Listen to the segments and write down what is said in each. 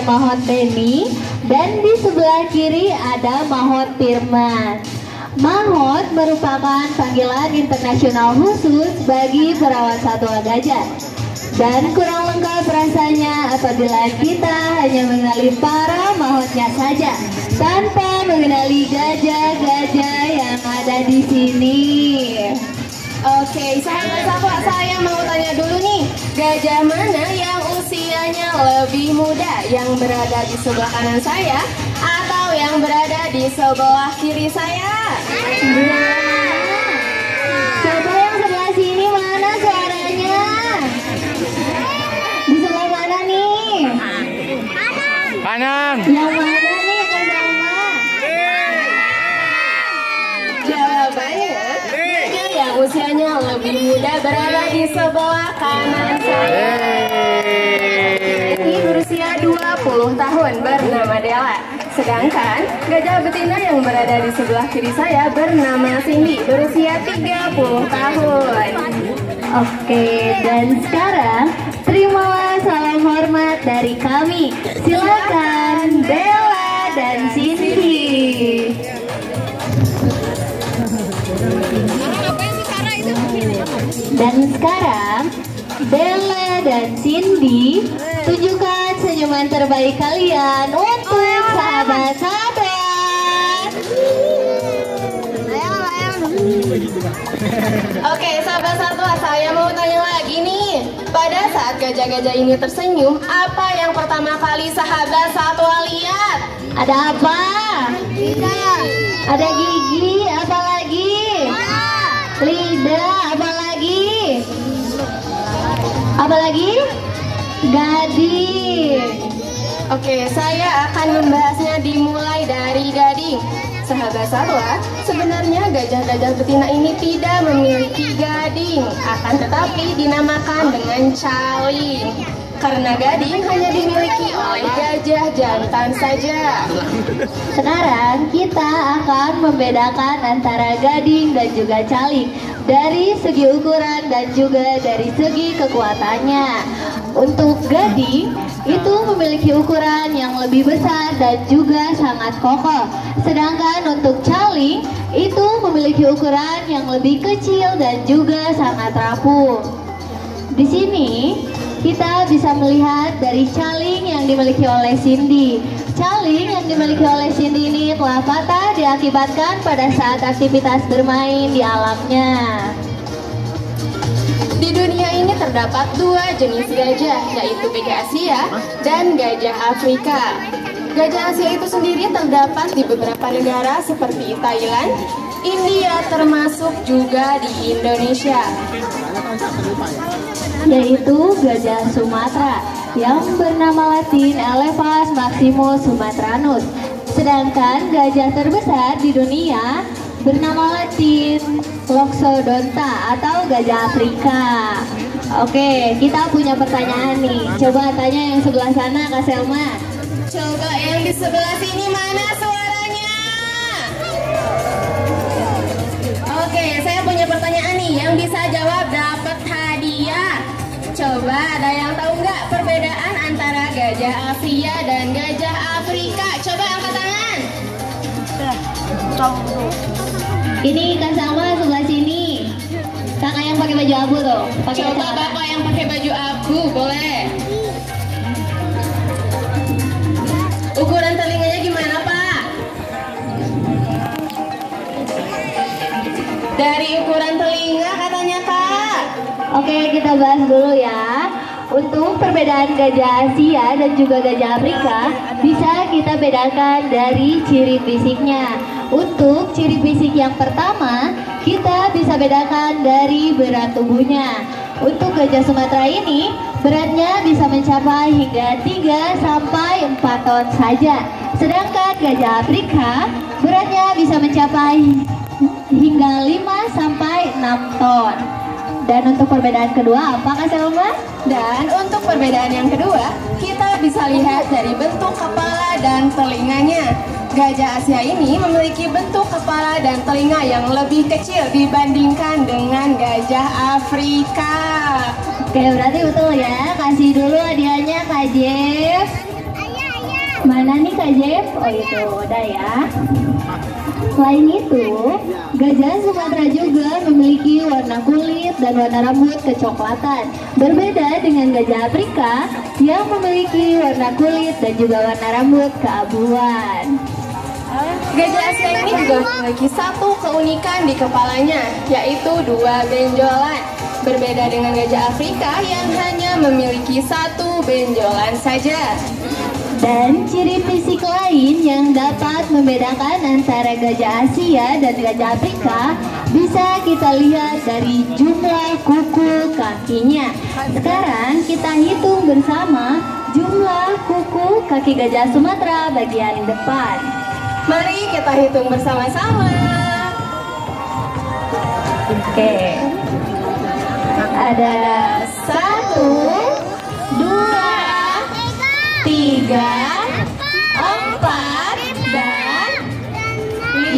Mahot Denny, dan di sebelah kiri ada Mahot Firman. Mahot merupakan panggilan internasional khusus bagi perawat satwa gajah. Dan kurang lengkap rasanya apabila kita hanya mengenali para mahotnya saja, tanpa mengenali gajah-gajah yang ada di sini. Oke, sahabat satwa, saya mau tanya dulu nih, gajah mana yang usianya lebih muda, yang berada di sebelah kanan saya atau yang berada di sebelah kiri saya? Coba yang sebelah sini, mana suaranya? Di sebelah mana nih? Kanan. Yang mana nih Kak Salma? Jawabannya, gajah yang usianya lebih muda berada di sebelah kanan saya. Ini berusia 20 tahun, bernama Della. Sedangkan gajah betina yang berada di sebelah kiri saya bernama Cindy, berusia 30 tahun. Oke, dan sekarang terimalah salam hormat dari kami. Silakan Bella dan Cindy. Dan sekarang Bella dan Cindy, tunjukkan senyuman terbaik kalian untuk sahabat-sahabat. Oke, sahabat satwa, saya mau tanya lagi nih. Pada saat gajah-gajah ini tersenyum, apa yang pertama kali sahabat satwa lihat? Ada apa? Ada gigi, apa lagi? Lidah, apa lagi? Apa lagi? Gading. Oke, saya akan membahasnya dimulai dari gading. Sahabat satwa, sebenarnya gajah-gajah betina ini tidak memiliki gading, akan tetapi dinamakan dengan caling. Karena gading hanya dimiliki oleh gajah jantan saja. Sekarang kita akan membedakan antara gading dan juga caling dari segi ukuran dan juga dari segi kekuatannya. Untuk gading itu memiliki ukuran yang lebih besar dan juga sangat kokoh. Sedangkan untuk caling itu memiliki ukuran yang lebih kecil dan juga sangat rapuh. Di sini kita bisa melihat dari caling yang dimiliki oleh Cindy. Caling yang dimiliki oleh Cindy ini telah patah diakibatkan pada saat aktivitas bermain di alamnya. Di dunia ini terdapat dua jenis gajah, yaitu gajah Asia dan gajah Afrika. Gajah Asia itu sendiri terdapat di beberapa negara seperti Thailand, India, termasuk juga di Indonesia, yaitu gajah Sumatera yang bernama latin Elephas maximus sumatranus. Sedangkan gajah terbesar di dunia bernama latin Loxodonta atau gajah Afrika. Oke, kita punya pertanyaan nih. Coba tanya yang sebelah sana, Kak Selma. Coba yang di sebelah sini, mana suaranya? Oke, saya punya pertanyaan nih. Yang bisa jawab dapat hadiah. Coba ada yang tahu nggak perbedaan antara gajah Asia dan gajah Afrika? Coba angkat tangan. Ini Kak Salma sebelah sini. Kakak yang pakai baju abu tuh. Coba bapak yang pakai baju abu, boleh. Ukuran telinganya gimana, Pak? Dari ukuran telinga katanya, Kak. Oke, kita bahas dulu ya. Untuk perbedaan gajah Asia dan juga gajah Afrika bisa kita bedakan dari ciri fisiknya. Untuk ciri fisik yang pertama, kita bisa bedakan dari berat tubuhnya. Untuk gajah Sumatera ini, beratnya bisa mencapai hingga 3 sampai 4 ton saja. Sedangkan gajah Afrika, beratnya bisa mencapai hingga 5 sampai 6 ton. Dan untuk perbedaan kedua apa Kak Selma? Dan untuk perbedaan yang kedua, kita bisa lihat dari bentuk kepala dan telinganya. Gajah Asia ini memiliki bentuk kepala dan telinga yang lebih kecil dibandingkan dengan gajah Afrika. Oke, berarti betul ya. Kasih dulu hadiahnya Kak Jeff. Mana nih Kak Jeff? Oh itu udah ya. Selain itu, gajah Sumatera juga memiliki warna kulit dan warna rambut kecoklatan. Berbeda dengan gajah Afrika yang memiliki warna kulit dan juga warna rambut keabuan. Gajah Asia ini juga memiliki satu keunikan di kepalanya, yaitu 2 benjolan. Berbeda dengan gajah Afrika yang hanya memiliki 1 benjolan saja. Dan ciri fisik lain yang dapat membedakan antara gajah Asia dan gajah Afrika bisa kita lihat dari jumlah kuku kakinya. Sekarang kita hitung bersama jumlah kuku kaki gajah Sumatera bagian depan. Mari kita hitung bersama-sama. Oke. Ada 1, 2, 3, 4, dan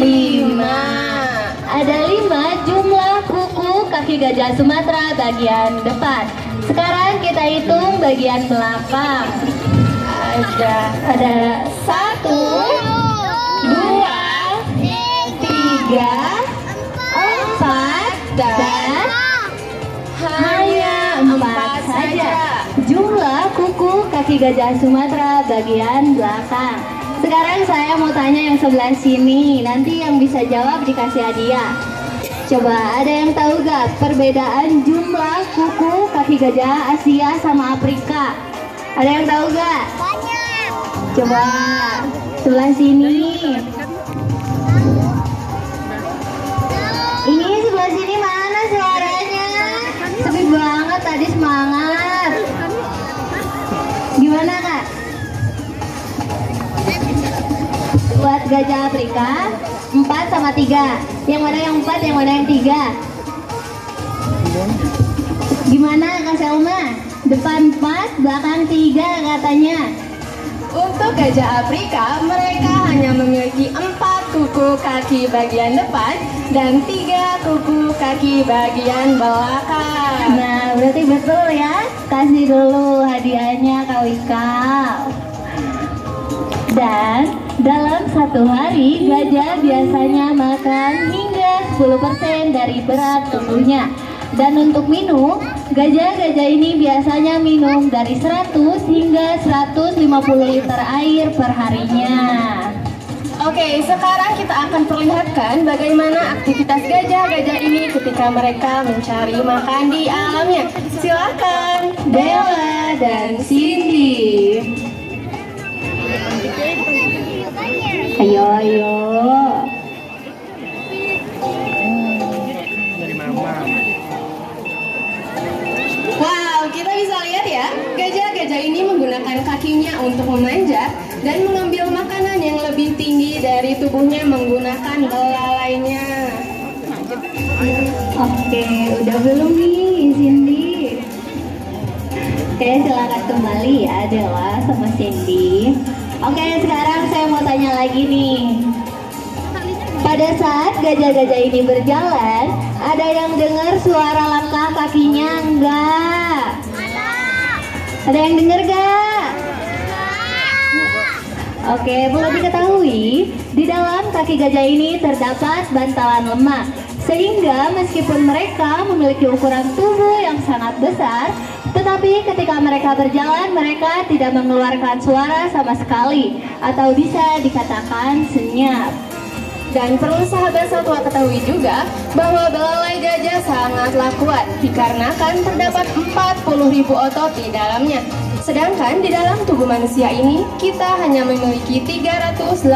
5. Ada 5 jumlah kuku kaki gajah Sumatera bagian depan. Sekarang kita hitung bagian belakang. Ada 1, 2, 3, 4, dan hanya 4 saja jumlah kuku kaki gajah Sumatera bagian belakang. Sekarang saya mau tanya yang sebelah sini, nanti yang bisa jawab dikasih hadiah. Coba ada yang tahu gak perbedaan jumlah kuku kaki gajah Asia sama Afrika? Ada yang tahu gak? Coba sebelah sini. Ini sebelah sini mana suaranya? Sepi banget tadi, semangat. Gimana Kak? Buat gajah Afrika 4 sama 3. Yang mana yang 4, yang mana yang 3? Gimana Kak Selma? Depan 4, belakang 3 katanya. Untuk gajah Afrika, mereka hanya memiliki 4 kuku kaki bagian depan dan 3 kuku kaki bagian belakang. Nah, berarti betul ya. Kasih dulu hadiahnya Kak Wika. Dan dalam satu hari, gajah biasanya makan hingga 10% dari berat tubuhnya. Dan untuk minum, gajah-gajah ini biasanya minum dari 100 hingga 150 liter air per harinya. Oke, sekarang kita akan perlihatkan bagaimana aktivitas gajah-gajah ini ketika mereka mencari makan di alamnya. Silakan Bella dan Cindy. Ayo, ayo. Wow, kita bisa lihat ya, gajah-gajah ini menggunakan kakinya untuk memanjat dan mengambil makanan yang lebih tinggi dari tubuhnya menggunakan belalainya. Oke, udah belum nih Cindy? Oke, silakan kembali ya Della sama Cindy. Oke, sekarang saya mau tanya lagi nih. Pada saat gajah-gajah ini berjalan, ada yang dengar suara langkah kakinya enggak? Ada yang dengar gak? Oke, perlu diketahui, di dalam kaki gajah ini terdapat bantalan lemak. Sehingga meskipun mereka memiliki ukuran tubuh yang sangat besar, tetapi ketika mereka berjalan, mereka tidak mengeluarkan suara sama sekali, atau bisa dikatakan senyap. Dan perlu sahabat satwa ketahui juga bahwa belalai gajah sangatlah kuat dikarenakan terdapat 40.000 otot di dalamnya. Sedangkan di dalam tubuh manusia ini kita hanya memiliki 380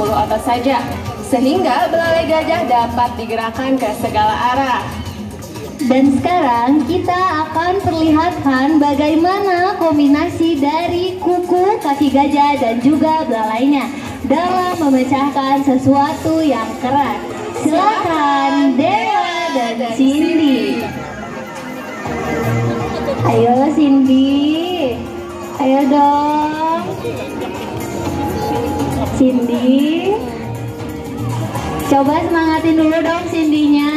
otot saja, sehingga belalai gajah dapat digerakkan ke segala arah. Dan sekarang kita akan perlihatkan bagaimana kombinasi dari kuku kaki gajah dan juga belalainya dalam memecahkan sesuatu yang keras. Silakan Della dan Cindy. Ayo Cindy, ayo dong Cindy. Coba semangatin dulu dong Cindy-nya.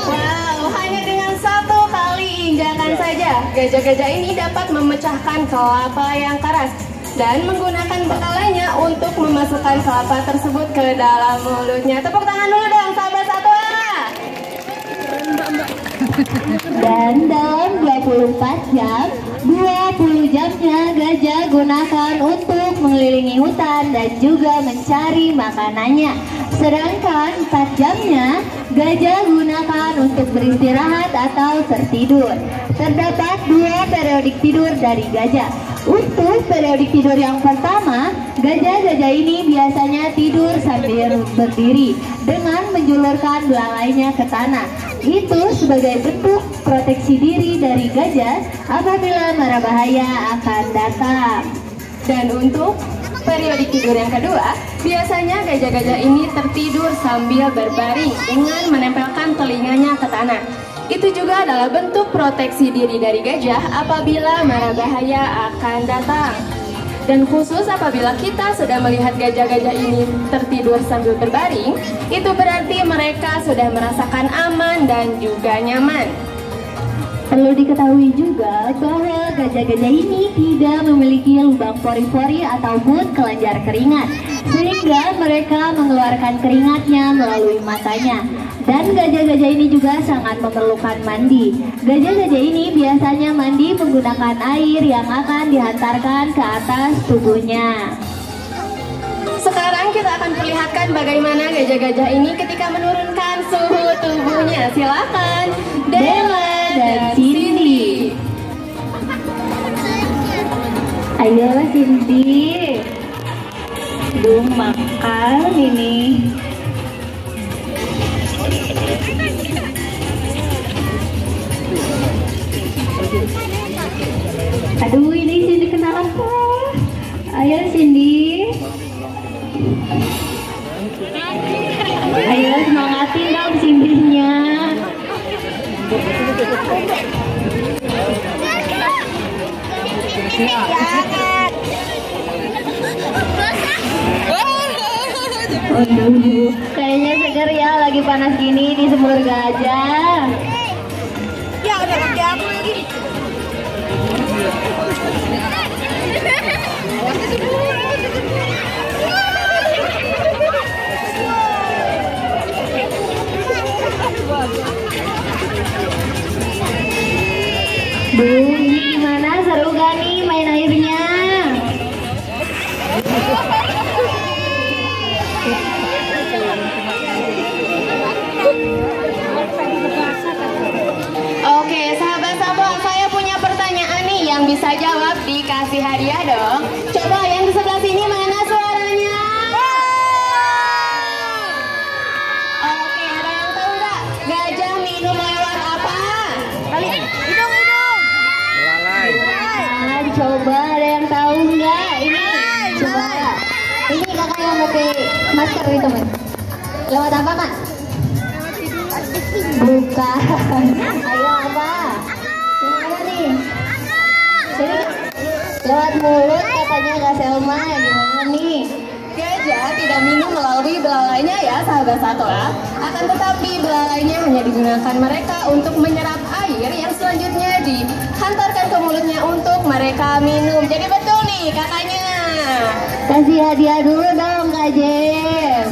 Wow, hanya dengan 1 kali Peragakan saja, gajah-gajah ini dapat memecahkan kelapa yang keras dan menggunakan bekalnya untuk memasukkan kelapa tersebut ke dalam mulutnya. Tepuk tangan dulu dong, sahabat satwa. Dan dalam 24 jam, 20 jamnya gajah gunakan untuk mengelilingi hutan dan juga mencari makanannya. Sedangkan 4 jamnya gajah gunakan untuk beristirahat atau tertidur. Terdapat 2 periodik tidur dari gajah. Untuk periodik tidur yang pertama, gajah-gajah ini biasanya tidur sambil berdiri dengan menjulurkan belalainya ke tanah. Itu sebagai bentuk proteksi diri dari gajah apabila mara bahaya akan datang. Dan untuk periodik tidur yang kedua, biasanya gajah-gajah ini tertidur sambil berbaring dengan menempelkan telinganya ke tanah. Itu juga adalah bentuk proteksi diri dari gajah apabila mara bahaya akan datang. Dan khusus apabila kita sudah melihat gajah-gajah ini tertidur sambil berbaring, itu berarti mereka sudah merasakan aman dan juga nyaman. Perlu diketahui juga bahwa gajah-gajah ini tidak memiliki lubang pori-pori ataupun kelenjar keringat, sehingga mereka mengeluarkan keringatnya melalui matanya. Dan gajah-gajah ini juga sangat memerlukan mandi. Gajah-gajah ini biasanya mandi menggunakan air yang akan dihantarkan ke atas tubuhnya. Sekarang kita akan perlihatkan bagaimana gajah-gajah ini ketika menurunkan suhu tubuhnya. Silakan Dela dan Cindy. Ayo Cindy, belum makan ini. Aduh, ini Cindy kenapa? Ayo Cindy. Ayo semangatin dong Cindy-nya. Aduh, kayaknya seger ya, lagi panas gini di sumur gajah. Ya udah lagi aku lagi. Duh, ini gimana? Seru gak nih main airnya? Oke, sahabat sabong, saya punya pertanyaan nih yang bisa jawab dikasih hadiah dong. Coba yang di sebelah sini mana suaranya? Oke, ada yang tahu nggak? Gajah minum lewat apa? Hidung. Coba ada yang tahu nggak? Ini coba. Ini kakak yang pakai masker itu mas. Lewat apa kak? Bukan. Ayo apa? Gimana nih? Sini. Lewat mulut katanya Kak Selma. Gimana nih? Gajah tidak minum melalui belalainya ya sahabat satwa. Akan tetapi belalainya hanya digunakan mereka untuk menyerap air yang selanjutnya dihantarkan ke mulutnya untuk mereka minum. Jadi betul nih kakaknya. Kasih hadiah dulu dong Kak Jem.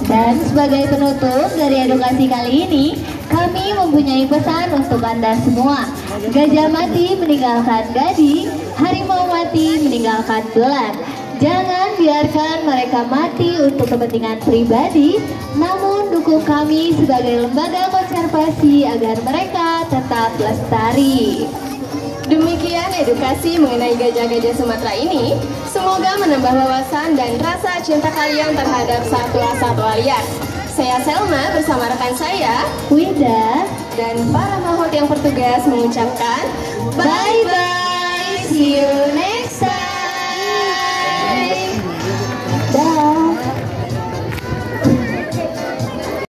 Dan sebagai penutup dari edukasi kali ini, kami mempunyai pesan untuk Anda semua. Gajah mati meninggalkan gading, harimau mati meninggalkan belang. Jangan biarkan mereka mati untuk kepentingan pribadi, namun dukung kami sebagai lembaga konservasi agar mereka tetap lestari. Demikian edukasi mengenai gajah-gajah Sumatera ini. Semoga menambah wawasan dan rasa cinta kalian terhadap satwa-satwa liar. Saya Selma bersama rekan saya Wida dan para mahot yang bertugas mengucapkan bye-bye, see you.